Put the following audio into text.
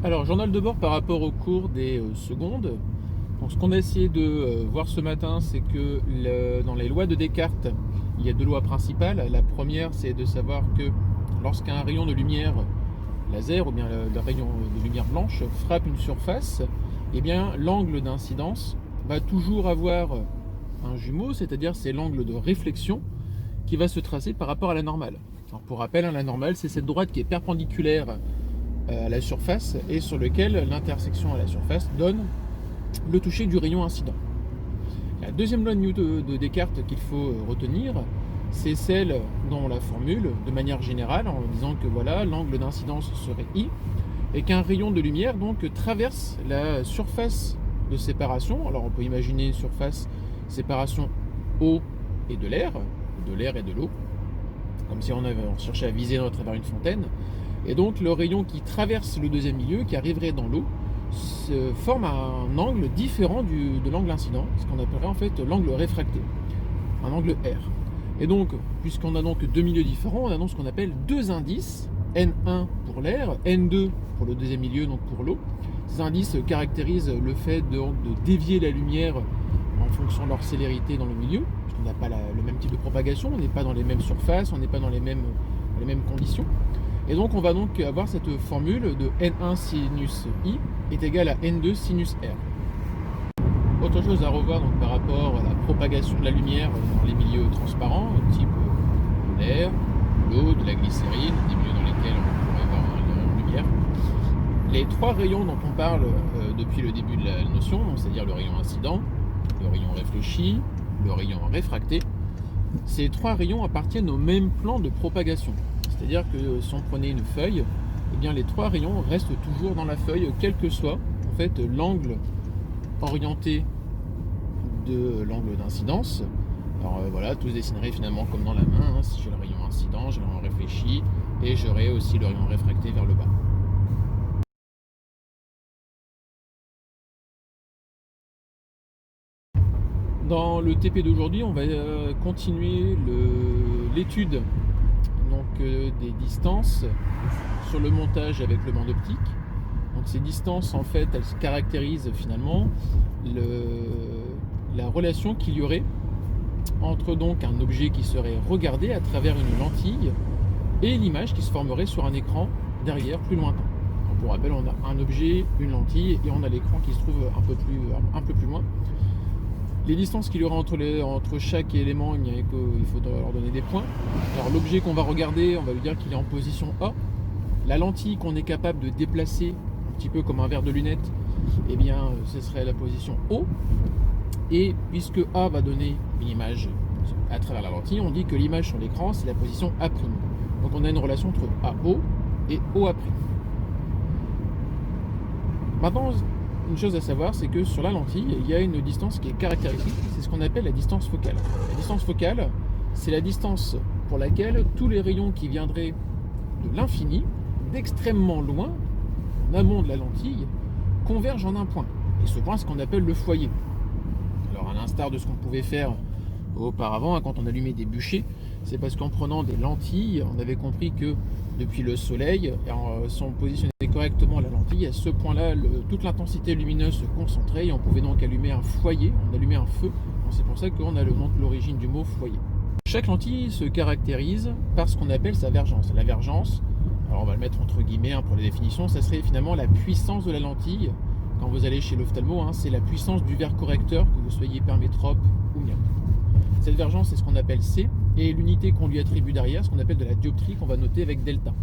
Alors, journal de bord par rapport au cours des secondes. Donc, ce qu'on a essayé de voir ce matin, c'est que dans les lois de Descartes, il y a deux lois principales. La première, c'est de savoir que lorsqu'un rayon de lumière laser ou bien le rayon de lumière blanche frappe une surface, eh bien, l'angle d'incidence va toujours avoir un jumeau, c'est-à-dire c'est l'angle de réflexion qui va se tracer par rapport à la normale. Alors, pour rappel, la normale, c'est cette droite qui est perpendiculaire à la surface et sur lequel l'intersection à la surface donne le toucher du rayon incident. La deuxième loi de Descartes qu'il faut retenir, c'est celle dont on la formule de manière générale en disant que voilà, l'angle d'incidence serait I et qu'un rayon de lumière donc traverse la surface de séparation. Alors on peut imaginer surface séparation eau et de l'air et de l'eau, comme si on cherchait à viser à travers une fontaine. Et donc le rayon qui traverse le deuxième milieu, qui arriverait dans l'eau, forme un angle différent de l'angle incident, ce qu'on appellerait en fait l'angle réfracté, un angle R. Et donc, puisqu'on a donc deux milieux différents, on a donc ce qu'on appelle deux indices, N1 pour l'air, N2 pour le deuxième milieu, donc pour l'eau. Ces indices caractérisent le fait de dévier la lumière en fonction de leur célérité dans le milieu, puisqu'on n'a pas le même type de propagation, on n'est pas dans les mêmes surfaces, on n'est pas dans les mêmes conditions. Et donc on va donc avoir cette formule de N1 sinus I est égal à N2 sinus R. Autre chose à revoir donc par rapport à la propagation de la lumière dans les milieux transparents, type l'air, l'eau, de la glycérine, des milieux dans lesquels on pourrait avoir une lumière. Les trois rayons dont on parle depuis le début de la notion, c'est-à-dire le rayon incident, le rayon réfléchi, le rayon réfracté, ces trois rayons appartiennent au même plan de propagation. C'est-à-dire que si on prenait une feuille, eh bien les trois rayons restent toujours dans la feuille, quel que soit en fait l'angle orienté de l'angle d'incidence. Alors voilà, tout se dessinerait finalement comme dans la main. Si j'ai le rayon incident, j'ai le rayon réfléchi, et j'aurai aussi le rayon réfracté vers le bas. Dans le TP d'aujourd'hui, on va continuer l'étude des distances sur le montage avec le bande optique. Donc ces distances en fait elles caractérisent finalement la relation qu'il y aurait entre donc un objet qui serait regardé à travers une lentille et l'image qui se formerait sur un écran derrière plus lointain. Donc, pour rappel, on a un objet, une lentille et on a l'écran qui se trouve un peu plus loin. Les distances qu'il y aura entre chaque élément, il faudra leur donner des points. Alors l'objet qu'on va regarder, on va lui dire qu'il est en position A. La lentille qu'on est capable de déplacer, un petit peu comme un verre de lunettes, eh bien ce serait la position O. Et puisque A va donner une image à travers la lentille, on dit que l'image sur l'écran, c'est la position A'. Donc on a une relation entre AO et OA'. Maintenant, une chose à savoir, c'est que sur la lentille, il y a une distance qui est caractéristique, c'est ce qu'on appelle la distance focale. La distance focale, c'est la distance pour laquelle tous les rayons qui viendraient de l'infini, d'extrêmement loin, en amont de la lentille, convergent en un point. Et ce point, c'est ce qu'on appelle le foyer. Alors, à l'instar de ce qu'on pouvait faire auparavant, quand on allumait des bûchers, c'est parce qu'en prenant des lentilles, on avait compris que depuis le soleil, si on positionnait correctement la lentille, à ce point-là, toute l'intensité lumineuse se concentrait et on pouvait donc allumer un foyer, on allumait un feu. C'est pour ça qu'on a l'origine du mot foyer. Chaque lentille se caractérise par ce qu'on appelle sa vergence. La vergence, alors on va le mettre entre guillemets pour les définitions, ça serait finalement la puissance de la lentille. Quand vous allez chez l'ophtalmo, c'est la puissance du verre correcteur, que vous soyez hypermétrope ou myope. Cette vergence, c'est ce qu'on appelle C, et l'unité qu'on lui attribue derrière, ce qu'on appelle de la dioptrie, qu'on va noter avec delta.